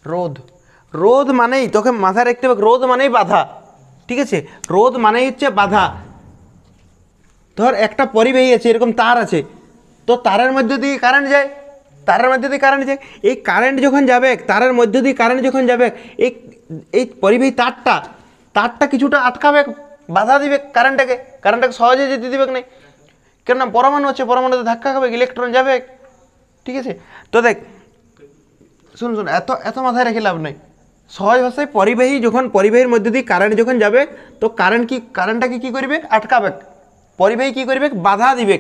রোধ, রোধ মানেই তোকে মাথায় রাখতে হবে, রোধ মানেই বাধা। ঠিক আছে, রোধ মানেই হচ্ছে বাধা। ধর একটা পরিবাহী আছে, এরকম তার আছে, তো তারের মধ্যে দিয়ে কারেন্ট যায়, তারের মধ্যে দিয়ে কারেন্ট যায়। এই কারেন্ট যখন যাবে, তারের মধ্যে দিয়ে কারেন্ট যখন যাবে, এই এই পরিবাহী তারটা তারটা কিছুটা আটকাবে, বাধা দিবে কারেন্টটাকে, কারেন্টটাকে সহজে যেতে দিবে না। কেননা পরমাণু আছে, পরমাণুতে ধাক্কা খাবে, ইলেকট্রন যাবে। ঠিক আছে, তো দেখ শুন শুন, এত এত মাথায় রেখে লাভ নেই। সহজ ভাষায় পরিবাহী যখন, পরিবাহীর মধ্যে দিয়ে কারেন্ট যখন যাবে, তো কারেন্টটাকে কী করবে? আটকাবে। পরিবাহী কী করবে? বাধা দিবে।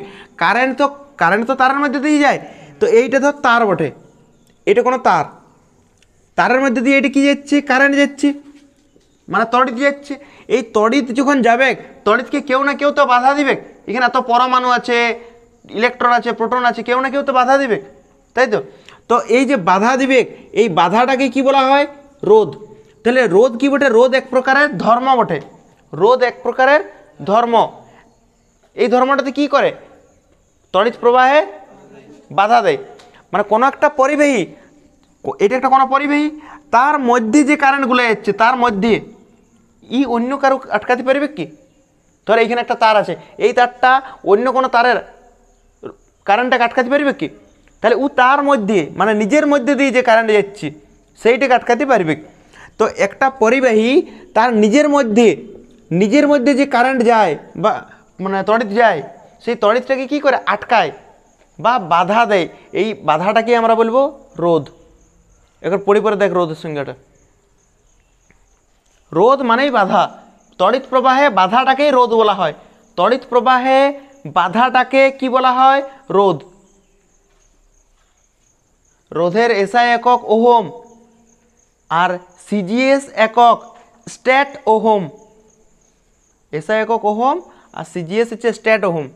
কারেন্ট তো তারের মধ্যে দিয়ে যায়। তো এইটা ধর তার বটে, এটা কোনো তার, তারের মধ্যে দিয়ে এটা কী যাচ্ছে? কারেন্ট যাচ্ছে, মানে তড়িৎ যাচ্ছে। এই তড়িৎ যখন যাবে, তড়িৎকে কেউ না কেউ তো বাধা দিবে। এখানে এত পরমাণু আছে, ইলেকট্রন আছে, প্রোটন আছে, কেউ না কেউ তো বাধা দিবে, তাই তো? তো এই যে বাধা দিবে, এই বাধাটাকে কি বলা হয়? রোধ। তাহলে রোধ কি বটে? রোধ এক প্রকারের ধর্ম বটে, রোধ এক প্রকারের ধর্ম। এই ধর্মটাতে কি করে? তড়িৎ প্রবাহে বাধা দেয়। মানে কোনো একটা পরিবাহী, এটা একটা কোনো পরিবাহী, তার মধ্যে যে কারেন্টগুলো যাচ্ছে, তার মধ্যে অন্য কারো আটকাতে পারবে কি? ধর এইখানে একটা তার আছে, এই তারটা অন্য কোনো তারের কারেন্টটাকে আটকাতে পারবে কি? তাহলে তার মধ্যে, মানে নিজের মধ্যে দিয়ে যে কারেন্ট যাচ্ছে, সেইটাকে আটকাতে পারবে। তো একটা পরিবাহী তার নিজের মধ্যে যে কারেন্ট যায়, বা মানে তড়িৎ যায়, সেই তড়িৎটাকে কি করে? আটকায় বা বাধা দেয়। এই বাধাটাকে আমরা বলবো রোধ। এবার পরে দেখ রোধের সংজ্ঞাটা। রোধ মানেই বাধা। তড়িৎ প্রবাহে বাধাটাকেই রোধ বলা হয়। তড়িৎ প্রবাহে বাধাটাকে কি বলা হয়? রোধ। রোধের এসআই একক ওহম, আর সিজিএস একক স্ট্যাট ওহম। এসআই একক ওহম আর সিজিএস হচ্ছে স্ট্যাট ওহম।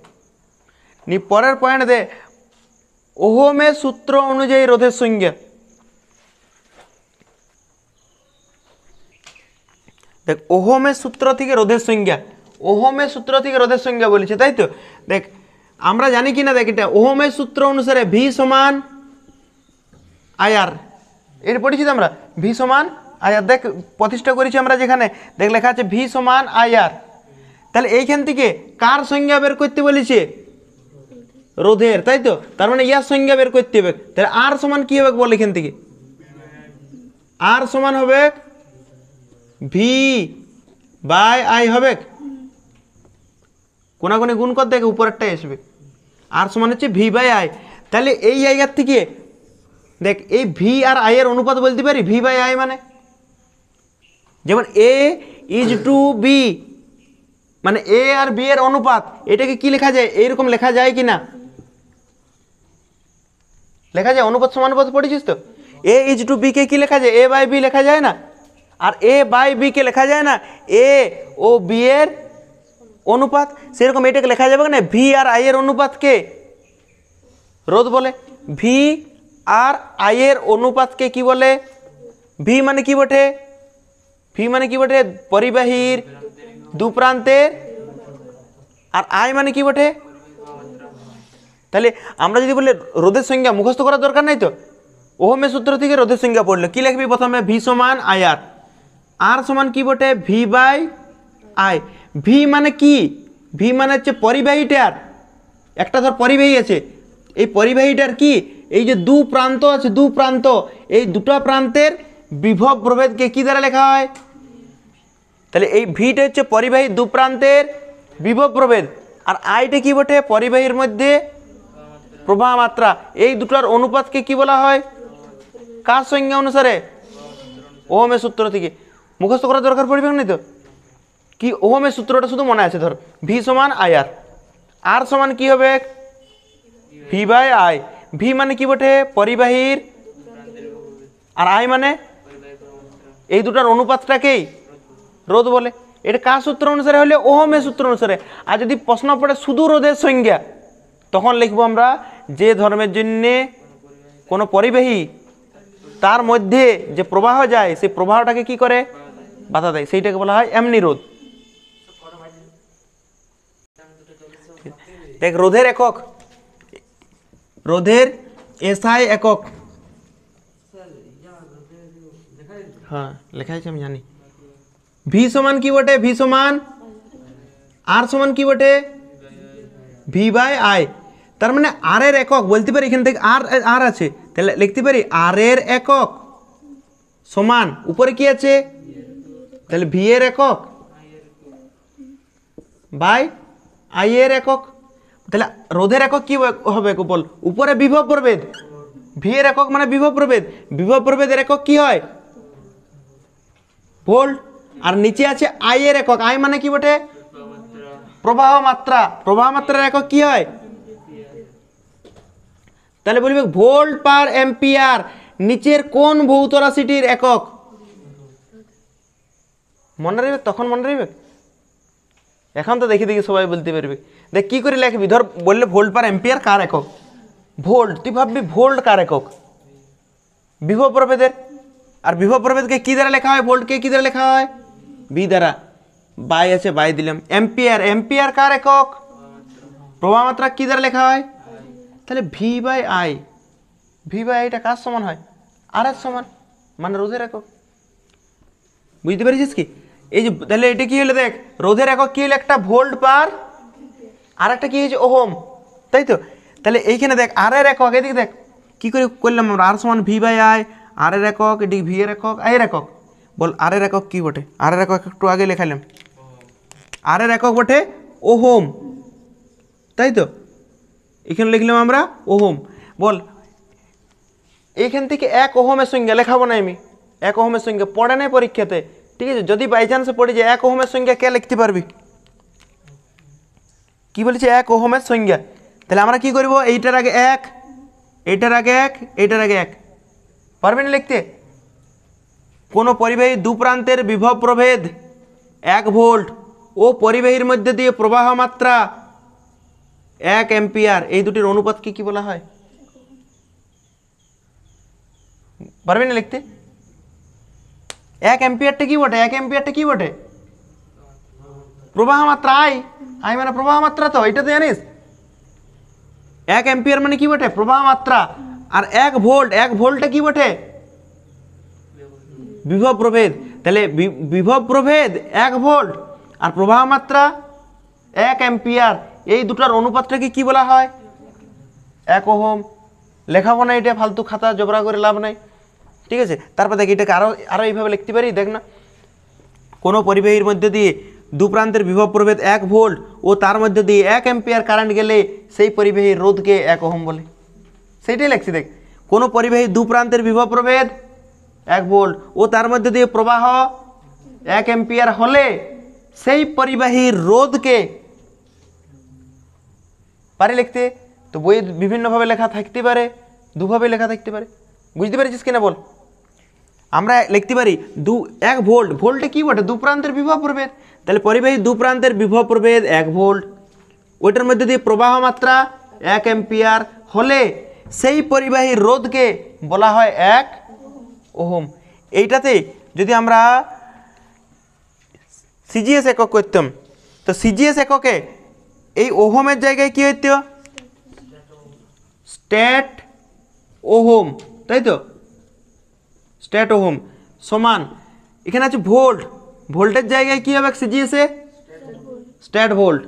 পরের পয়েন্ট দে, ওহমের সূত্র অনুযায়ী রোধের সংজ্ঞা। দেখ ওহমের সূত্র থেকে রোধের সংজ্ঞা, ওহমের সূত্র থেকে রোধের সংজ্ঞা বলেছে, তাই তো? দেখ আমরা জানি কি না, দেখ এটা ওহমের সূত্র অনুসারে ভি সমান আইআর, এর পড়েছি তো আমরা, ভি সমান আইআর। দেখ প্রতিষ্ঠা করেছি আমরা যেখানে, দেখ লেখা আছে ভি সমান আইআর। তাহলে এইখান থেকে কার সংজ্ঞা বের করতে বলেছে? রোধের, তাই তো? তার মানে ইয়ার সংজ্ঞা বের করতে হবে। তাহলে আর সমান কি হবে বল? এখান থেকে আর সমান হবে ভি বাই আই হবে, কোনাগুনি গুণ কর, দেখ উপরেরটাই আসবে। আর সমান হচ্ছে ভি বাই আই। তাহলে এই জায়গার থেকে দেখ, এই ভি আর আই এর অনুপাত বলতে পারি ভি বাই আই, মানে যেমন এ ইজ টু বি, মানে এ আর বি এর অনুপাত, এটাকে কি লেখা যায়? এইরকম লেখা যায় কি না? লেখা যায়। অনুপাত সমানুপাত পড়েছিস তো? এ ইজ টু বি কে কি লেখা যায়? এ বাই বি লেখা যায় না? আর এ বাই বি কে লেখা যায় না এ ও বি এর অনুপাত? সেরকম এটাকে লেখা যাবে না ভি আর আই এর অনুপাতকে রোধ বলে। ভি আর আই এর অনুপাতকে কি বলে? ভি মানে কি বটে? ভি মানে কি বটে? পরিবাহীর দু প্রান্তের। আর আই মানে কি বটে? তাহলে আমরা যদি বলি রোধের সংজ্ঞা মুখস্থ করার দরকার নাই তো, ওহমের সূত্র থেকে রোধের সংজ্ঞা পড়লো, কি লিখবি প্রথমে? ভি সমান আই আর। আর সমান কি বটে? V by I. ভি মানে কি? ভি মানে হচ্ছে পরিবাহীটার, একটা ধর পরিবাহী আছে, এই পরিবাহীটার কি, এই যে দু প্রান্ত আছে, দু প্রান্ত, এই দুটো প্রান্তের বিভব প্রভেদকে কি দ্বারা লেখা হয়? তাহলে এই ভিটা হচ্ছে পরিবাহী দু প্রান্তের বিভব প্রভেদ, আর আইটা কি বটে? পরিবাহীর মধ্যে প্রবাহ মাত্রা। এই দুটোর অনুপাতকে কি বলা হয়? কার সংজ্ঞা অনুসারে? ওহমের সূত্র থেকে। মুখস্থ করার দরকার পড়বে না তো? কি ওহমের সূত্রটা শুধু মনে আছে, ধর ভি সমান আই আর। আর সমান কি হবে? V by I. ভি মানে কি বটে? পরিবাহীর, আর আই মানে এই দুটার অনুপাতটাকেই রোধ বলে। এটা কার সূত্র অনুসারে হলে? ওহমের সূত্র অনুসারে। আর যদি প্রশ্ন পড়ে শুধু রোধের সংজ্ঞা, তখন লিখবো আমরা যে ধর্মের জন্যে কোনো পরিবাহী তার মধ্যে যে প্রবাহ যায়, সেই প্রবাহটাকে কি করে? বাধা দেয়, সেইটাকে বলা হয় এমনি রোধ। দেখ রোধের একক, রোধের এসআই একক, হ্যাঁ লেখা আছে আমি জানি। ভি সমান কি বটে? ভি সমান আর সমান কি বটে? V by I. তার মানে আর এর একক বলতে পারি এখান থেকে আর আর আছে, তাহলে লিখতে পারি আর এর একক সমান উপরে কি আছে, তাহলে ভি এর একক বাই আই এর একক। তাহলে রোধের একক কি হবে বল? উপরে বিভব প্রভেদ, ভি এর একক মানে বিভব প্রভেদ, বিভব প্রভেদের একক কি হয়? ভোল্ট। আর নিচে আছে আই এর একক, আই মানে কি বটে? প্রবাহ মাত্রা, প্রবাহ মাত্রার একক কি হয়? তাহলে বলবে ভোল্ট পার এম্পিয়ার নিচের কোন ভৌত রাশিটির একক? মনে রাখবে, তখন মনে রাখবে, এখন তো দেখি দেখি সবাই বলতে পারবে। দেখ কি করে লিখবি, ধর বললে ভোল্ট পার এম্পিয়ার কার একক? ভোল্ট, তুই ভাববি ভোল্ট কার একক? বিভব প্রভেদের। আর বিভব প্রভেদকে কি দ্বারা লেখা হয়? ভোল্টকে কি দ্বারা লেখা হয়? ভি দ্বারা। বাই আছে বাই দিলাম। এম্পিয়ার, এম্পিয়ার কার একক? প্রবাহ মাত্রা কি দ্বারা লেখা হয়? তাহলে V by I, V by আইটা কার সমান হয়? আর এর সমান, মানে রোধের একক। বুঝতে পেরেছিস কি? এই যে তাহলে এটা কি হলো, দেখ রোধের একক কি হলো? একটা ভোল্ট পার, আর একটা কি হয়েছে? ওহম, তাই তো? তাহলে এইখানে দেখ আর এর একক, এদিকে দেখ কি করে করলাম আমরা, আর সমান ভি বাই আই, আর এর একক, এদিকে ভি এর একক, আই এর একক। বল আর এর একক কি বটে? আর এর একক একটু আগে লেখালাম, আর এর একক বটে ওহম, তাই তো? এখানে লিখলাম আমরা ওহম। বল এইখান থেকে 1 ওহমের সংখ্যা লেখাবো না আমি, 1 ওহমের সংখ্যা পড়ে নাই পরীক্ষাতে, ঠিক আছে? যদি বাই চান্সে পড়ে যায় 1 ওহমের সংখ্যা কে লিখতে পারবি? কি বলেছে? 1 ওহমের সংখ্যা। তাহলে আমরা কি করব? এইটার আগে 1, এইটার আগে 1, এইটার আগে 1, পারবে না লিখতে? কোনো পরিবাহী দু প্রান্তের বিভব প্রভেদ 1 ভোল্ট ও পরিবাহীর মধ্যে দিয়ে প্রবাহ মাত্রা 1 এম্পিয়ার, এই দুটির অনুপাতকে কি বলা হয়? পারবে না লিখতে? 1 এম্পিয়ারটা কি বটে? 1 এম্পিয়ারটা কি বটে? প্রবাহ মাত্রা আই, আই মানে প্রবাহ মাত্রা, তো এটা তো জানিস। 1 এম্পিয়ার মানে কি বটে? প্রবাহ মাত্রা। আর 1 ভোল্ট, 1 ভোল্টটা কি বটে? বিভব প্রভেদ। তাহলে বিভব প্রভেদ 1 ভোল্ট আর প্রবাহ মাত্রা 1 এম্পিয়ার, এই দুটার অনুপাতটাকে কি বলা হয়? 1 ওহম। লেখাবো না এটা, ফালতু খাতা জবরা করে লাভ নাই, ঠিক আছে? তারপর দেখ এটাকে আরো আরো এইভাবে লিখতে পারি, দেখ না, কোনো পরিবাহীর মধ্যে দিয়ে দু প্রান্তের বিভব প্রভেদ 1 ভোল্ট ও তার মধ্যে দিয়ে 1 এম্পিয়ার কারেন্ট গেলে সেই পরিবাহীর রোধকে 1 ওহম বলে। সেইটাই লিখছি, দেখ কোনো পরিবাহী দু প্রান্তের বিভব প্রভেদ 1 ভোল্ট ও তার মধ্যে দিয়ে প্রবাহ 1 এম্পিয়ার হলে সেই পরিবাহীর রোধকে পারি লিখতে। তো বইয়ে বিভিন্নভাবে লেখা থাকতে পারে, দুভাবে লেখা থাকতে পারে, বুঝতে পেরেছিস কিনা বল? আমরা লিখতে পারি 1 ভোল্ট, ভোল্টে কি বটে? দু প্রান্তের বিভব প্রভেদ। তাহলে পরিবাহী দু প্রান্তের বিভব প্রভেদ 1 ভোল্ট, ওইটার মধ্যে দিয়ে প্রবাহ মাত্রা 1 এম্পিয়ার হলে সেই পরিবাহীর রোধকে বলা হয় 1 ওহম। এইটাতে যদি আমরা সিজিএস একক করতাম, তো সিজিএস এককে এই ওহমের জায়গায় কি হইতো? স্ট্যাট ওহম, তাই তো? স্ট্যাট ওহম সমান, এখানে আছে ভোল্ট, ভোল্টের জায়গায় কি হবে সিজিএসে? Stat volt,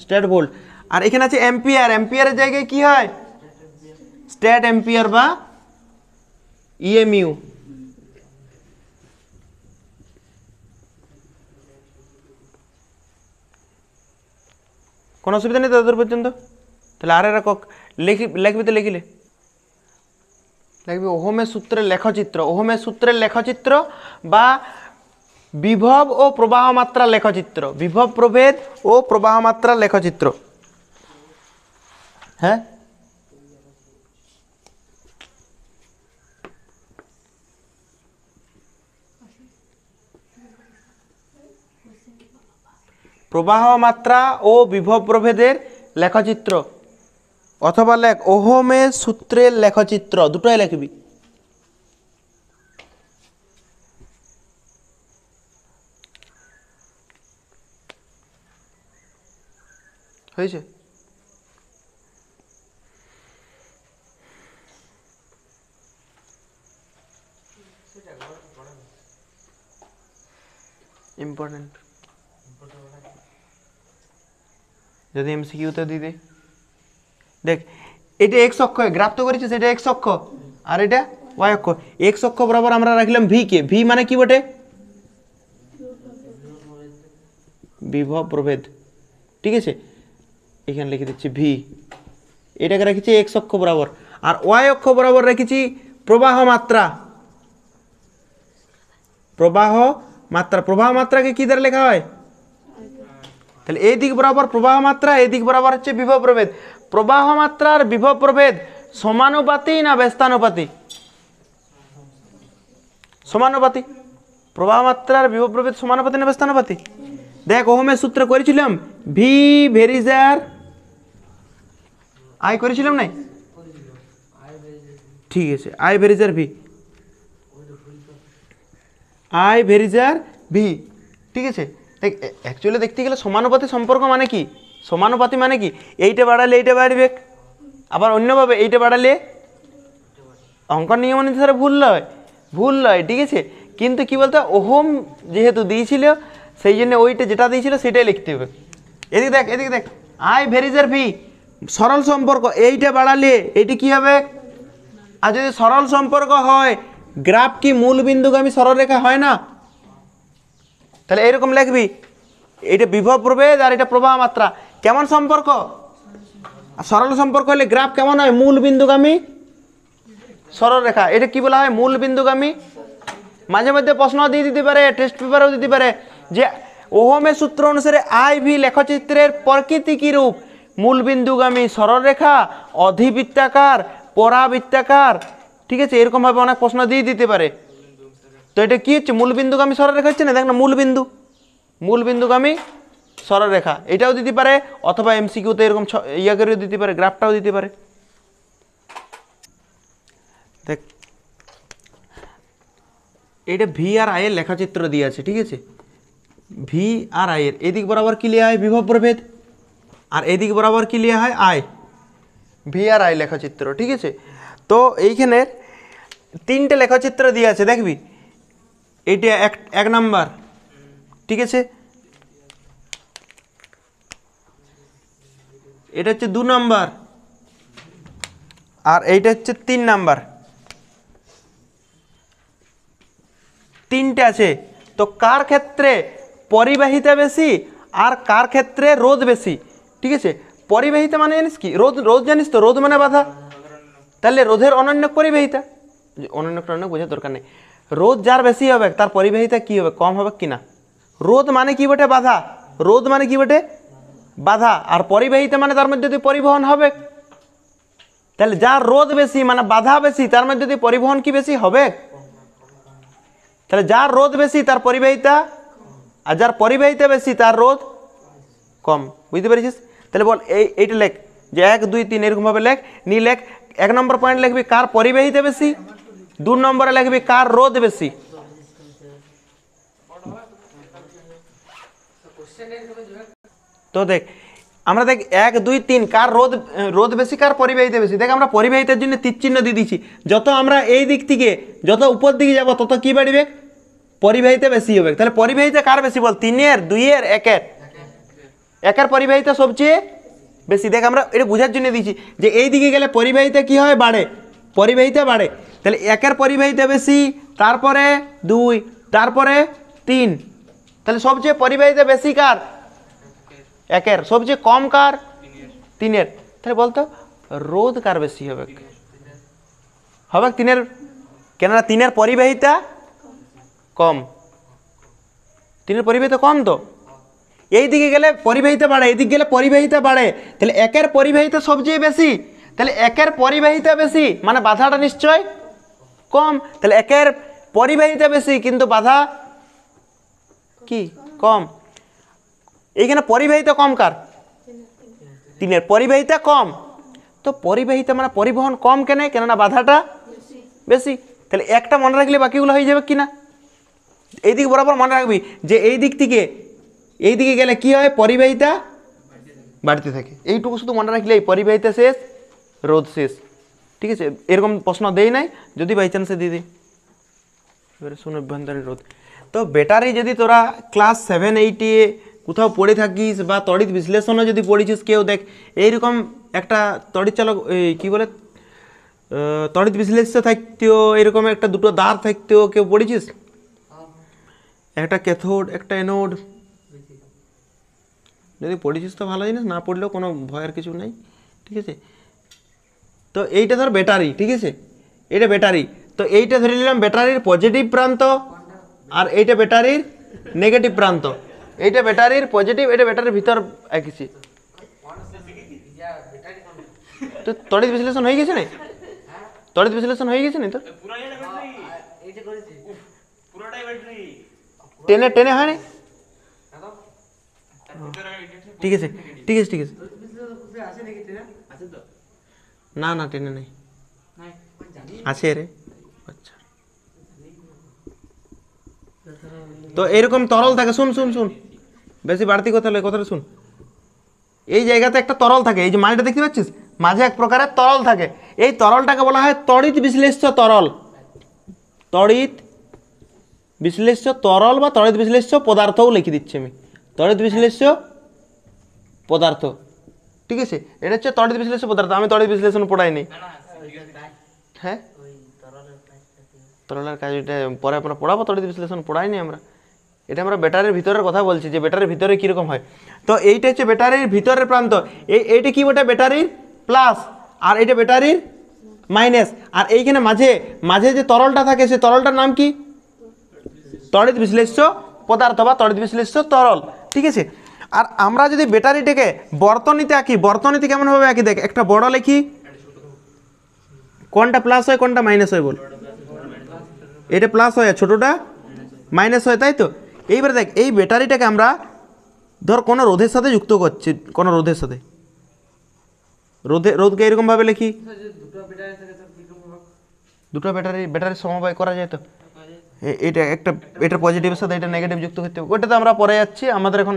stat volt. আর এখানে আছে এম্পিয়ার, এম্পিয়ারের জায়গায় কি হয়? স্ট্যাট এম্পিয়ার বা ইএমইউ। কোনো অসুবিধা নেই তোদের পর্যন্ত? তাহলে আর একক লিখবি তো লিখিলে লিখবি ওহমের সূত্রের লেখচিত্র, ওহমের সূত্রের লেখচিত্র বা বিভব ও প্রবাহ মাত্রা লেখচিত্র, বিভব প্রভেদ ও প্রবাহ মাত্রা লেখচিত্র। হ্যাঁ, প্রবাহ মাত্রা ও বিভব প্রভেদের লেখচিত্র, অথবা লেখ ওহমের সূত্রের লেখচিত্র, দুটোই লিখবি। হয়েছে? ইম্পর্টেন্ট, যদি এমসিকিউতে দিয়ে দে। দেখ এটা এক্স অক্ষ, গ্রাফ তো করেছিস, এটা এক্স অক্ষ আর এটা ওয়াই অক্ষ। এক্স অক্ষ বরাবর আমরা রাখলাম ভি কে, ভি মানে কি বটে? বিভব প্রভেদ, ঠিক আছে, এখানে লিখে দিচ্ছি ভি। এটাকে রেখেছি এক্স অক্ষ বরাবর, আর ওয়াই অক্ষ বরাবর রেখেছি প্রবাহ মাত্রা। প্রবাহ মাত্রা, প্রবাহ মাত্রাকে কি দ্বারা লেখা হয়? তাহলে এই দিক বরাবর প্রবাহ মাত্রা, এই দিক বরাবর হচ্ছে বিভব প্রভেদ। প্রবাহ মাত্রার বিভব প্রভেদ সমানুপাতি না ব্যস্তানুপাতি? সমানুপাতি। প্রবাহ মাত্রার বিভব প্রভেদ সমানুপাতি না ব্যস্তানুপাতি? দেখ ওহমের সূত্র করেছিলাম ভি ভেরিজার আই, করেছিলাম নাই? ঠিক আছে, আই ভেরিজার ভি, আই ভেরিজার ভি, ঠিক আছে। দেখ অ্যাকচুয়ালি দেখতে গেলে সমানুপাতি সম্পর্ক মানে কি? সমানুপাতি মানে কি? এইটা বাড়ালে এইটা বাড়বে, আবার অন্যভাবে এইটা বাড়ালে, অঙ্কন নিয়ম অনুসারে ভুল নয়, ভুল নয়, ঠিক আছে। কিন্তু কি বলতো, ওহম যেহেতু দিয়েছিল সেই জন্য ওইটা যেটা দিয়েছিল সেটাই লিখতে হবে। এদিকে দেখ, এদিকে দেখ, আই ভেরিজার ভি সরল সম্পর্ক, এইটা বাড়ালে এইটা কি হবে? আর যদি সরল সম্পর্ক হয়, গ্রাফ কি মূল বিন্দুগামী সরলরেখা হয় না? তাহলে এরকম লিখবি, এটা বিভব প্রভেদ আর এটা প্রবাহ মাত্রা, কেমন সম্পর্ক? সরল সম্পর্ক হলে গ্রাফ কেমন হয়? মূল বিন্দুগামী সরলরেখা। এটা কি বলা হয়? মূল বিন্দুগামী। মাঝে মধ্যে প্রশ্ন দিয়ে দিতে পারে, টেস্ট পেপারেও দিতে পারে যে ওহমের সূত্র অনুসারে আই ভি লেখচিত্রের প্রকৃতি কি রূপ? মূল বিন্দুগামী সরলরেখা, অধিবৃত্তাকার, পরাবৃত্তাকার, ঠিক আছে, এরকম ভাবে অনেক প্রশ্ন দিয়ে দিতে পারে। তো এটা কি হচ্ছে? মূল বিন্দুগামী সরলরেখা হচ্ছে না, দেখ না, মূল বিন্দু, মূল বিন্দুগামী সরলরেখা, এটাও দিতে পারে, অথবা এমসিকিউতে এরকম ইয়া করেও দিতে পারে, গ্রাফটাও দিতে পারে। দেখ এটা ভি আর আই এর লেখাচিত্র দিয়ে আছে, ঠিক আছে। ভি আর আই এর এদিক বরাবর কি লিয়া হয়? বিভব প্রভেদ। আর এদিক বরাবর কি লিয়া হয়? আই। ভি আর আই লেখাচিত্র, ঠিক আছে। তো এইখানে তিনটে লেখাচিত্র দিয়ে আছে, দেখবি। এইটা এক নাম্বার, ঠিক আছে, এটা হচ্ছে 2 নাম্বার, আর এইটা হচ্ছে 3 নাম্বার। তিনটে আছে। তো কার ক্ষেত্রে পরিবাহিতা বেশি আর কার ক্ষেত্রে রোধ বেশি? ঠিক আছে, পরিবাহিতা মানে জানিস কি? রোধ, রোধ জানিস তো, রোধ মানে বাধা। তাহলে রোধের অনন্যক পরিবাহিতা, অনন্যক টনন্যক বোঝার দরকার নেই। রোধ যার বেশি হবে তার পরিবাহিতা কি হবে? কম হবে কিনা? রোধ মানে কি বটে? বাধা। রোধ মানে কি বটে? বাধা। আর পরিবাহিতা মানে তার মধ্যে যদি পরিবহন হবে। তাহলে যার রোধ বেশি মানে বাধা বেশি, তার মধ্যে যদি পরিবহন কি বেশি হবে? তাহলে যার রোধ বেশি তার পরিবাহিতা, আর যার পরিবাহিতা বেশি তার রোধ কম। বুঝতে পেরেছিস? তাহলে বল এইটা লেখ যে 1 2 3 এরকম ভাবে লেখ, নি লেখ। 1 নম্বর পয়েন্ট লিখবি কার পরিবাহিতা বেশি, 2 নম্বরে লিখবি কার রোধ বেশি। তো দেখ আমরা দেখ 1 2 3 কার রোধ, রোধ বেশি কার পরিবাহিতা বেশি। দেখ আমরা পরিবাহিতার জন্য তীর চিহ্ন দিয়ে দিচ্ছি। যত আমরা এই দিক থেকে যত উপর দিকে যাব তত কি বাড়বে? পরিবাহিতা বেশি হবে। তাহলে পরিবাহিতা কার বেশি বল? 3 এর, 2 এর, 1 এর? 1 এর পরিবাহিতা সবচেয়ে বেশি। দেখ আমরা এটা বোঝার জন্য দিচ্ছি যে এই দিকে গেলে পরিবাহিতা কি হয়? বাড়ে, পরিবাহিতা বাড়ে। তাহলে 1 এর পরিবাহিতা বেশি, তারপরে 2, তারপরে 3। তাহলে সবচেয়ে পরিবাহিতা বেশি কার? 1 এর। সবচেয়ে কম কার? 3 এর। তাহলে বলতো রোধ কার বেশি হবে? হবে 3 এর, কেননা 3 এর পরিবাহিতা কম। 3 এর পরিবাহিতা কম। তো এই দিকে গেলে পরিবাহিতা বাড়ে, এই দিকে গেলে পরিবাহিতা বাড়ে। তাহলে 1 এর পরিবাহিতা সবচেয়ে বেশি। তাহলে 1 এর পরিবাহিতা বেশি মানে বাধাটা নিশ্চয় কম। তাহলে 1 এর পরিবাহিতা বেশি কিন্তু বাধা কি? কম। এইখানে পরিবাহিতা কম কার? 3 এর পরিবাহিতা কম। তো পরিবাহিতা মানে পরিবহন কম কেন? কেননা বাধাটা বেশি। তাহলে একটা মনে রাখলে বাকিগুলো হয়ে যাবে কিনা? এই দিক বরাবর মনে রাখবি যে এই দিক থেকে এই দিকে গেলে কি হয়? পরিবাহিতা বাড়তে থাকে। এইটুকু শুধু মনে রাখলে পরিবাহিতা শেষ, রোধ শেষ। ঠিক আছে, এরকম প্রশ্ন দেই নাই, যদি বাই চান্সে দিয়ে দিই। এবারে শুন অভ্যন্তরীণ রোধ। তো ব্যাটারি যদি তোরা ক্লাস 7-8 কোথাও পড়ে থাকিস বা তড়িৎ বিশ্লেষণও যদি পড়েছিস কেউ, দেখ এইরকম একটা তড়িৎ চালক কী বলে তড়িৎ বিশ্লেষ্য থাকতেও এরকম একটা দুটো দাঁড় থাকতেও কেউ পড়েছিস, একটা ক্যাথোড একটা অ্যানোড। যদি পড়েছিস তো ভালো জিনিস, না পড়লেও কোনো ভয়ের কিছু নাই, ঠিক আছে। তো এইটা ধর ব্যাটারি, ঠিক আছে, এটা ব্যাটারি। তো এইটা ধরে নিলাম ব্যাটারির পজিটিভ প্রান্ত, আর এইটা ব্যাটারির নেগেটিভ প্রান্ত। এইটা ব্যাটারির পজিটিভ, এটা ব্যাটারির ভিতর এঁকেছি। তো তড়িৎ বিশ্লেষণ হয়ে গেছে না? তড়িৎ বিশ্লেষণ হয়ে গেছে না তোর? টেনে টেনে হয় না? ঠিক আছে ঠিক আছে ঠিক আছে। না না টেনে নেই, আছে রে। আচ্ছা, তো এরকম তরল থাকে, শুন শুন শুন, বেশি বাড়তি কথা হলে কথাটা শুন। এই জায়গাতে একটা তরল থাকে, এই যে মাঝটা দেখতে পাচ্ছিস, মাঝে এক প্রকারের তরল থাকে। এই তরলটাকে বলা হয় তড়িৎ বিশ্লেষ্য তরল। তড়িৎ বিশ্লেষ্য তরল বা তড়িৎ বিশ্লেষ্য পদার্থও লিখে দিচ্ছি আমি, তড়িৎ বিশ্লেষ্য পদার্থ, ঠিক আছে। এটা হচ্ছে তড়িৎ বিশ্লেষ্য পদার্থ। আমি তড়িৎ বিশ্লেষণ পড়াইনি। হ্যাঁ, তরলের কাজ এটা পরে আমরা পড়াবো, তড়িৎ বিশ্লেষণ পড়াইনি আমরা। এটা আমরা ব্যাটারির ভিতরের কথা বলছি, যে ব্যাটারির ভিতরে কীরকম হয়। তো এইটা হচ্ছে ব্যাটারির ভিতরের প্রান্ত। এইটা কি বটে? ব্যাটারির প্লাস, আর এইটা ব্যাটারির মাইনাস। আর এইখানে মাঝে মাঝে যে তরলটা থাকে, সে তরলটার নাম কি? তড়িৎ বিশ্লেষ্য পদার্থ বা তড়িৎ বিশ্লেষ্য তরল, ঠিক আছে। আর আমরা যদি ব্যাটারিটাকে বর্তনীতে আঁকি, বর্তনীতে কেমনভাবে আঁকি দেখ, একটা বড় লিখি, কোনটা প্লাস হয় কোনটা মাইনাস হয় বল? এটা প্লাস হয় আর ছোটোটা মাইনাস হয়, তাই তো। এইবারে দেখ, এই ব্যাটারিটাকে আমরা ধর কোনো রোধের সাথে যুক্ত করছি, কোনো রোধের সাথে, রোধকে এরকমভাবে লিখি, দুটো ব্যাটারির সমবায় করা যায়। তো এটা একটা, এটা পজিটিভের সাথে এটা নেগেটিভ যুক্ত করতে হবে, ওটা তো আমরা পরে যাচ্ছি, আমাদের এখন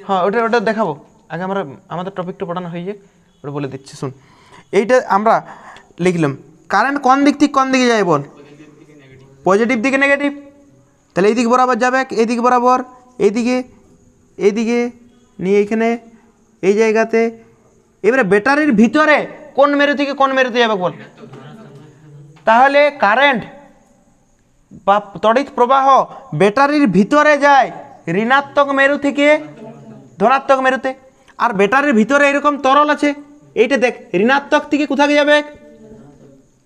হ্যাঁ ওটা দেখাবো। আগে আমরা আমাদের টপিকটা পড়ানো হয়ে যাক, ওটা বলে দিচ্ছি শুন। এইটা আমরা লিখলাম, কারেন্ট কোন দিক থেকে কোন দিকে যায় বল? পজিটিভ দিকে নেগেটিভ, তাহলে এই দিক বরাবর যাবে, এই দিক বরাবর, এইদিকে এইদিকে নিয়ে এইখানে এই জায়গাতে। এবারে ব্যাটারির ভিতরে কোন মেরু থেকে কোন মেরুতে যাবে বল? তাহলে কারেন্ট বা তড়িৎ প্রবাহ ব্যাটারির ভিতরে যায় ঋণাত্মক মেরু থেকে ধনাত্মক মেরুতে। আর ব্যাটারির ভিতরে এরকম তরল আছে, এইটা দেখ ঋণাত্মক থেকে কোথায় যাবে?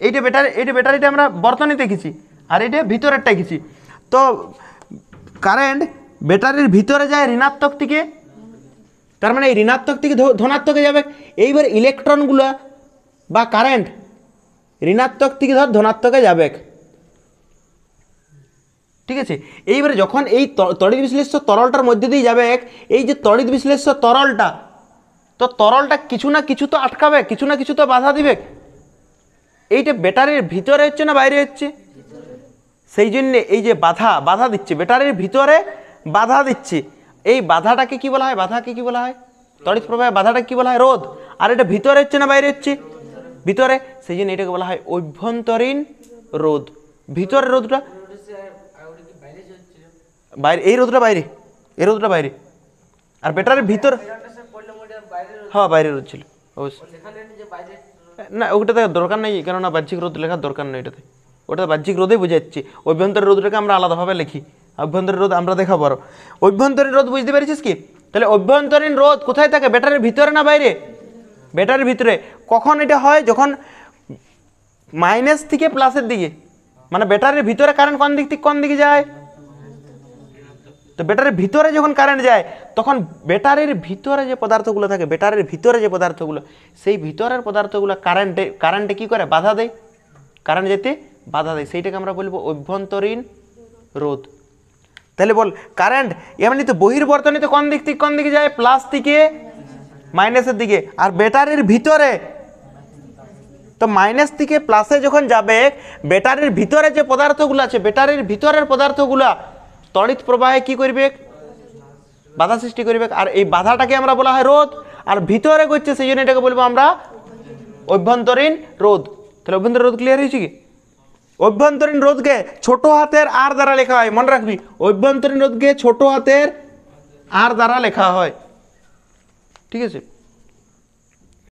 এইটা ব্যাটারিটা আমরা বর্তনীতে এঁকেছি, আর এইটা ভিতরেরটা এঁকেছি। তো কারেন্ট ব্যাটারির ভিতরে যায় ঋণাত্মক থেকে, তার মানে এই ঋণাত্মক থেকে ধনাত্মকে যাবে। এইবার ইলেকট্রনগুলো বা কারেন্ট ঋণাত্মক থেকে ধর ধনাত্মকে যাবে, ঠিক আছে। এইবারে যখন এই তড়িৎ বিশ্লেষ্য তরলটার মধ্যে দিয়ে যাবে, এই যে তড়িৎ বিশ্লেষ্য তরলটা, তো তরলটা কিছু না কিছু তো আটকাবে, কিছু না কিছু তো বাধা দিবে। এইটা ব্যাটারির ভিতরে হচ্ছে না বাইরে হচ্ছে? সেই জন্যে এই যে বাধা দিচ্ছে, ব্যাটারির ভিতরে বাধা দিচ্ছে, এই বাধাটাকে কি বলা হয়? বাধাকে কি বলা হয়? তড়িৎ প্রবাহে বাধাটাকে কি বলা হয়? রোধ। আর এটা ভিতরে হচ্ছে না বাইরে হচ্ছে? ভিতরে, সেই জন্য এটাকে বলা হয় অভ্যন্তরীণ রোধ। ভিতরের রোধটা বাইরে, এই রোধটা বাইরে, এই রোধটা বাইরে। আর ব্যাটারির ভিতর হ্যাঁ বাইরে রোধ ছিল অবশ্যই। না ওটাতে দরকার নেই, কেননা বাহ্যিক রোধ লেখার দরকার নেই এটাতে, ওটা বাহ্যিক রোধেই বোঝাচ্ছি। অভ্যন্তরীণ রোধটাকে আমরা আলাদাভাবে লিখি, অভ্যন্তরীণ রোধ আমরা দেখাবো আরো। অভ্যন্তরীণ রোধ বুঝতে পেরেছিস কি? তাহলে অভ্যন্তরীণ রোধ কোথায় থাকে? ব্যাটারির ভিতরে না বাইরে? ব্যাটারির ভিতরে। কখন এটা হয়? যখন মাইনাস থেকে প্লাসের দিকে, মানে ব্যাটারির ভিতরে কারেন্ট কোন দিক থেকে কোন দিকে যায়? তো ব্যাটারির ভিতরে যখন কারেন্ট যায়, তখন ব্যাটারির ভিতরে যে পদার্থগুলো থাকে, ব্যাটারির ভিতরে যে পদার্থগুলো, সেই ভিতরের পদার্থগুলো কারেন্টে কি করে? বাধা দেয়, কারেন্ট যেতে বাধা দেয়, সেইটাকে আমরা বলবো অভ্যন্তরীণ রোধ। তাহলে বল কারেন্ট এমনিতে বহির্বর্তনীতে কোন দিক থেকে কোন দিকে যায়? প্লাস থেকে মাইনাসের দিকে। আর ব্যাটারির ভিতরে তো মাইনাস থেকে প্লাসে যখন যাবে, ব্যাটারির ভিতরে যে পদার্থগুলো আছে, ব্যাটারির ভিতরের পদার্থগুলো তড়িৎ প্রবাহে কি করবে? বাধা সৃষ্টি করবে। আর এই বাধাটাকে আমরা বলা হয় রোধ। আর ভিতরে করছে, সেই জন্য এটাকে বলবো আমরা অভ্যন্তরীণ রোধ। তাহলে অভ্যন্তরীণ রোধ ক্লিয়ার হয়েছে কি? অভ্যন্তরীণ রোধকে ছোট হাতের আর দ্বারা লেখা হয়, মনে রাখবি অভ্যন্তরীণ রোধকে ছোট হাতের আর দ্বারা লেখা হয়, ঠিক আছে।